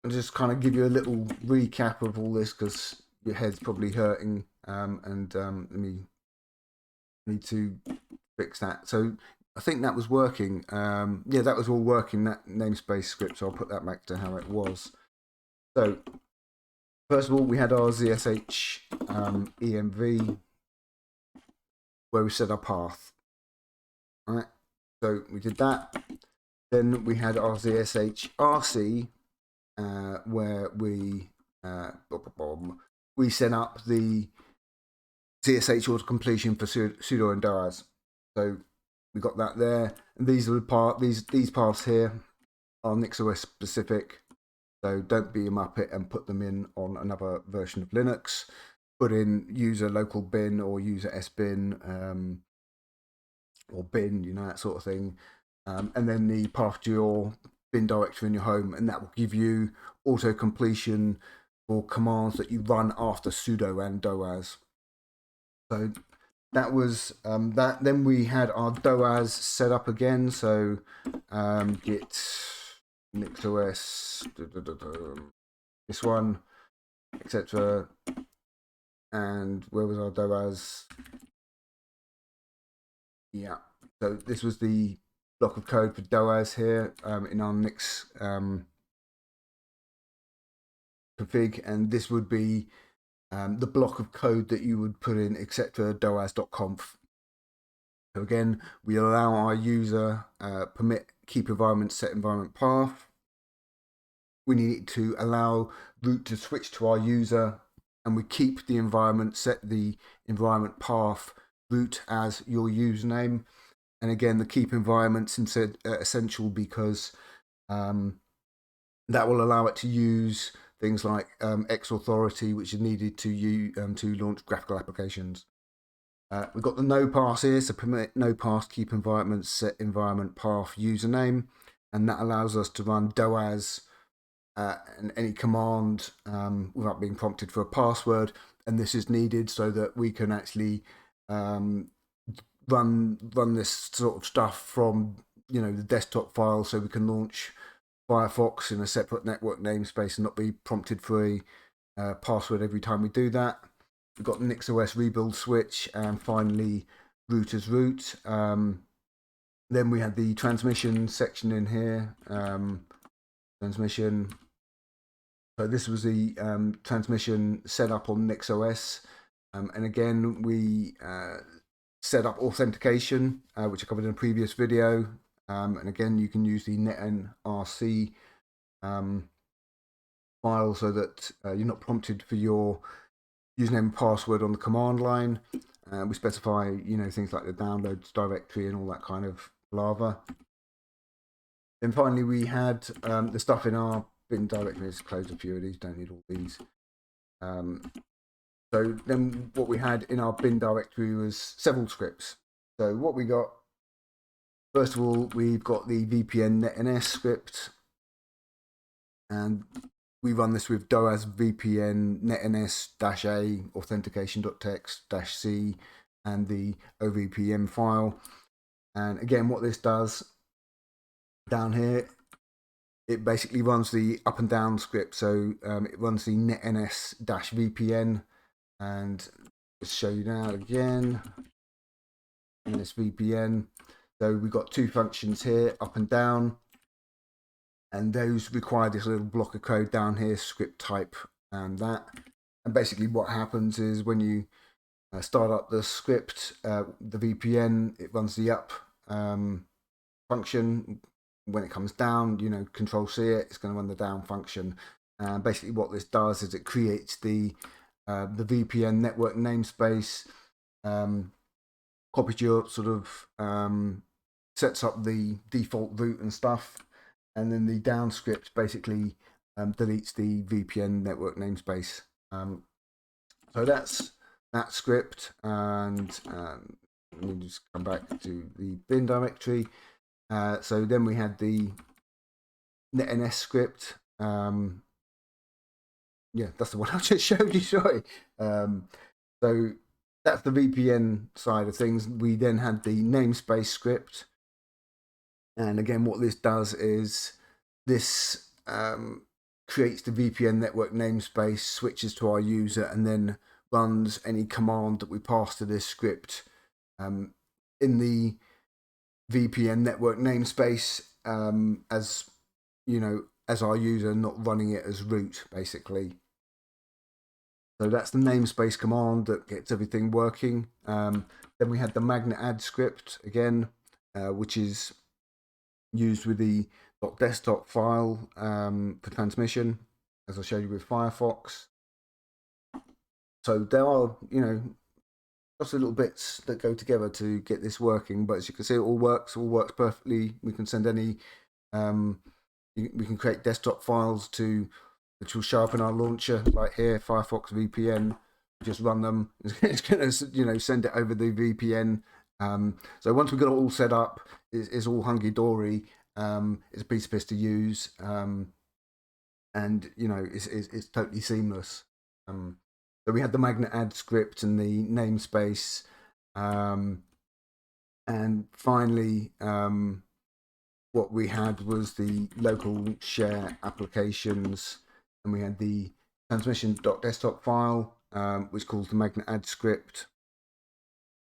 I'll just kind of give you a little recap of all this because your head's probably hurting, and let me need to fix that. So I think that was working. Yeah, that was all working, that namespace script, so I'll put that back to how it was. So first of all, we had our zsh env where we set our path. All right, so we did that. Then we had our zshrc where we set up the zsh autocompletion for sudo and doas. So we got that there, and these are the these paths here are nixos specific. So don't be a muppet and put them in on another version of Linux. Put in user local bin or user sbin or bin, you know, that sort of thing. And then the path to your bin directory in your home, and that will give you autocompletion for commands that you run after sudo and doas. So that was that. Then we had our doas set up again. So git nixos, this one, etc. And where was our doas? Yeah. So this was the block of code for doas here in our nix config, and this would be the block of code that you would put in etc doas.conf. So again, we allow our user permit keep environment set environment path. We need to allow root to switch to our user, and we keep the environment, set the environment path root as your username. And again, the keep environment's essential because that will allow it to use things like X authority, which is needed to launch graphical applications. We've got the nopass here, so permit nopass keep environment set environment path username, and that allows us to run doas and any command without being prompted for a password. And this is needed so that we can actually run this sort of stuff from the desktop file, so we can launch Firefox in a separate network namespace and not be prompted for a password every time we do that. We've got the nixos rebuild switch, and finally root as root. Then we had the transmission section in here. Transmission. So this was the transmission set up on nixos, and again we set up authentication, which I covered in a previous video. And again, you can use the netns-rc file so that you're not prompted for your username and password on the command line. We specify, things like the downloads directory and all that kind of lava. Then finally, we had the stuff in our bin directory. Let's close a few of these. Don't need all these. So then, what we had in our bin directory was several scripts. So what we got. First of all, we've got the vpn-netns script, and we run this with doas vpn-netns-a authentication.txt-c and the ovpn file. And again, what this does down here, it basically runs the up and down script. So it runs the netns-vpn, and let's show you now again. NS-VPN. So we've got two functions here, up and down, and those require this little block of code down here, script type and that. And basically what happens is when you start up the script, the VPN, it runs the up function. When it comes down, control C it, it's going to run the down function. Basically what this does is it creates the VPN network namespace, copies your sort of sets up the default root and stuff, and then the down script basically deletes the VPN network namespace. So that's that script, and let me just come back to the bin directory. So then we had the netns script. Yeah, that's the one I just showed you. Sorry. So that's the VPN side of things. We then had the namespace script. And again, what this does is this creates the VPN network namespace, switches to our user, and then runs any command that we pass to this script in the VPN network namespace as our user, not running it as root, basically. So that's the namespace command that gets everything working. Then we had the magnet add script again, which is used with the .desktop file for transmission, as I showed you with Firefox. So there are, lots of little bits that go together to get this working. But as you can see, it all works perfectly. We can send any, we can create desktop files which will show up in our launcher, like here, Firefox VPN. Just run them. It's going to send it over the VPN. So once we've got it all set up, it's all hunky dory. It's a piece of piss to use, and it's totally seamless. So we had the magnet add script and the namespace, and finally, what we had was the local share applications, and we had the transmission.desktop file, which calls the magnet add script.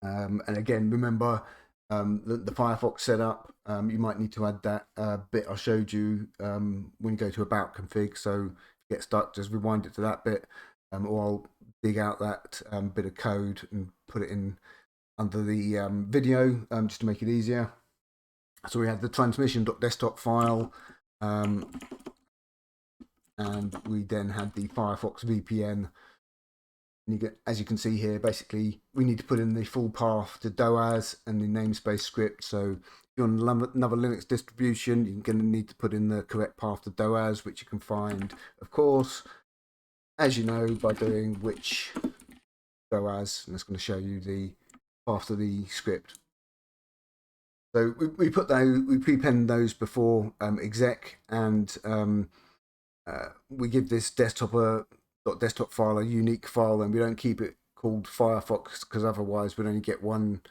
And again, remember the Firefox setup. You might need to add that bit I showed you when you go to about config. So if you get stuck, just rewind it to that bit, or I'll dig out that bit of code and put it in under the video just to make it easier. So we had the transmission.desktop file, and we then had the Firefox VPN. And as you can see here, basically we need to put in the full path to doas and the namespace script. So if you're on another Linux distribution, you're going to need to put in the correct path to doas, which you can find, of course, as you know, by doing which doas, and it's going to show you the path to the script. So we prepend those before exec, and we give this desktop file a unique file, and we don't keep it called Firefox because otherwise we'd only get one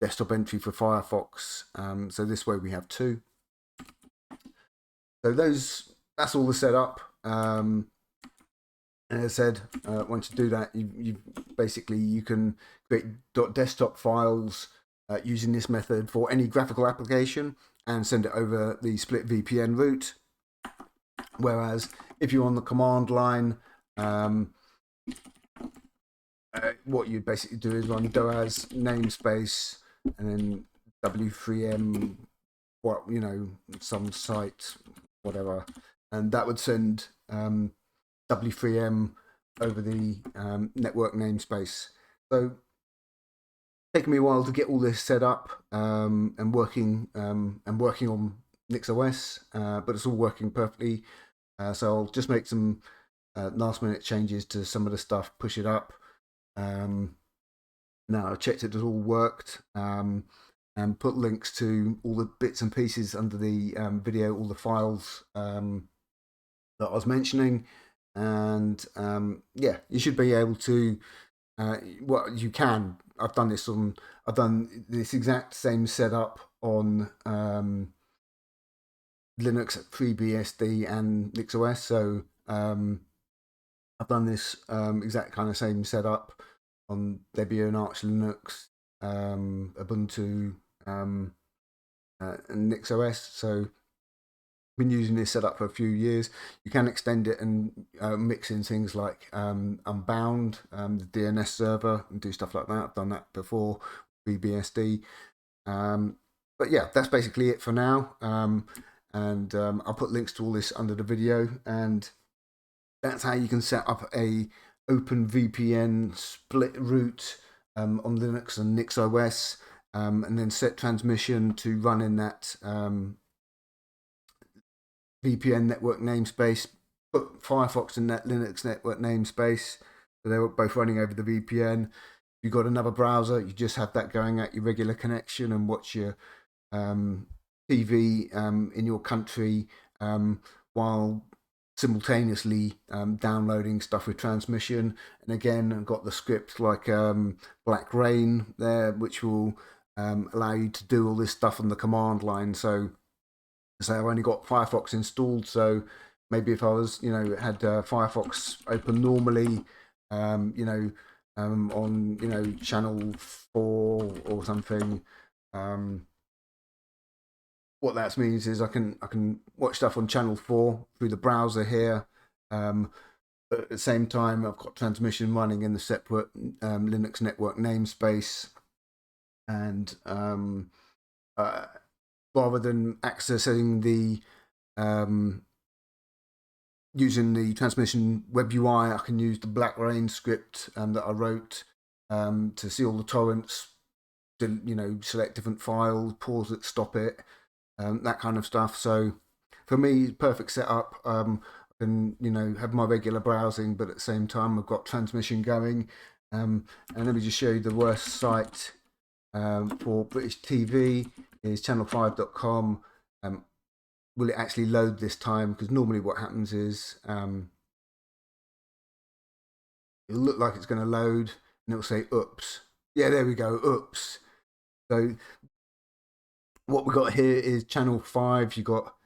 desktop entry for Firefox. So this way we have two. So that's all the setup. And as I said, once you do that, you can create .desktop files using this method for any graphical application and send it over the split VPN route. Whereas if you're on the command line, what you basically do is run doas namespace and then w3m, some site, whatever, and that would send w3m over the network namespace. So taken me a while to get all this set up and working on NixOS, but it's all working perfectly. So I'll just make some last minute changes to some of the stuff, push it up. Now I've checked it all worked, and put links to all the bits and pieces under the video, all the files that I was mentioning, and yeah, you should be able to. You can. I've done this exact same setup on Linux, FreeBSD, and NixOS. So I've done this exact kind of same setup on Debian, Arch Linux, Ubuntu, and NixOS. So I've been using this setup for a few years. You can extend it and mix in things like Unbound, the DNS server, and do stuff like that. I've done that before, FreeBSD. But yeah, that's basically it for now. And I'll put links to all this under the video, and that's how you can set up a Openvpn split route on Linux and NixOS, and then set transmission to run in that VPN network namespace. Put Firefox in that Linux network namespace, so they're both running over the VPN. If you've got another browser, you just have that going at your regular connection and watch your TV in your country while simultaneously downloading stuff with transmission. And again, I've got the script like blackrain there, which will allow you to do all this stuff on the command line. So I've only got Firefox installed, so maybe if I was, had Firefox open normally, on channel 4 or something, what that means is I can watch stuff on channel 4 through the browser here, but at the same time I've got transmission running in the separate Linux network namespace, and rather than accessing the using the transmission web UI, I can use the blackrain script that I wrote to see all the torrents, to select different files, pause it, stop it, that kind of stuff. So for me, perfect setup. I can, have my regular browsing, but at the same time, I've got transmission going. And let me just show you the worst site for British TV is channel5.com. Will it actually load this time? Because normally what happens is it'll look like it's going to load, and it'll say, oops. Yeah, there we go, oops. So what we got here is Channel 5. You got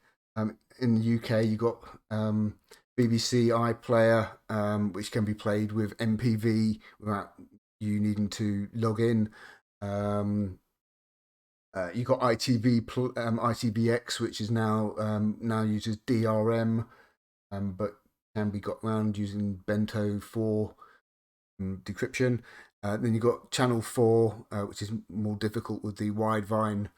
in the UK, you got BBC iPlayer, which can be played with MPV without you needing to log in. You got ITVX, which is now uses DRM, but can be got around using Bento 4 decryption. Then you got Channel 4, which is more difficult with the Widevine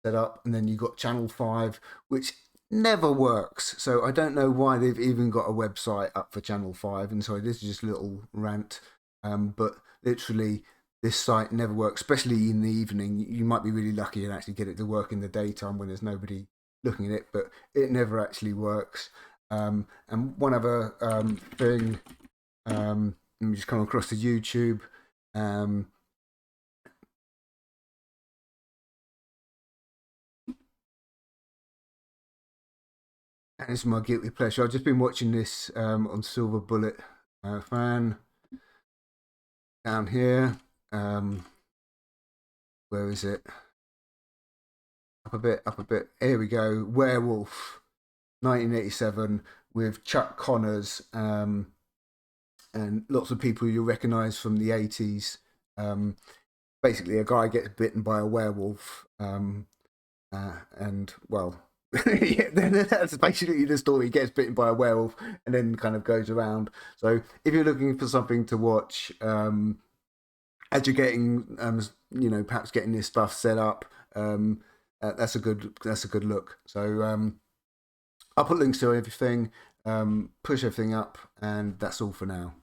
setup, and then you got Channel 5, which never works. So I don't know why they've even got a website up for Channel 5. And sorry, this is just a little rant, but literally this site never works, especially in the evening. You might be really lucky and actually get it to work in the daytime when there's nobody looking at it, but it never actually works. And one other thing, let me just come across to YouTube. And it's my guilty pleasure. I've just been watching this on Silver Bullet Fan down here. Where is it? Up a bit. Here we go. Werewolf, 1987, with Chuck Connors, and lots of people you'll recognise from the 80s. Basically, a guy gets bitten by a werewolf, and well, yeah, that's basically the story. He gets bitten by a werewolf and then kind of goes around. So if you're looking for something to watch, as you're getting, perhaps getting this stuff set up, that's a good look. So I'll put links to everything, push everything up, and that's all for now.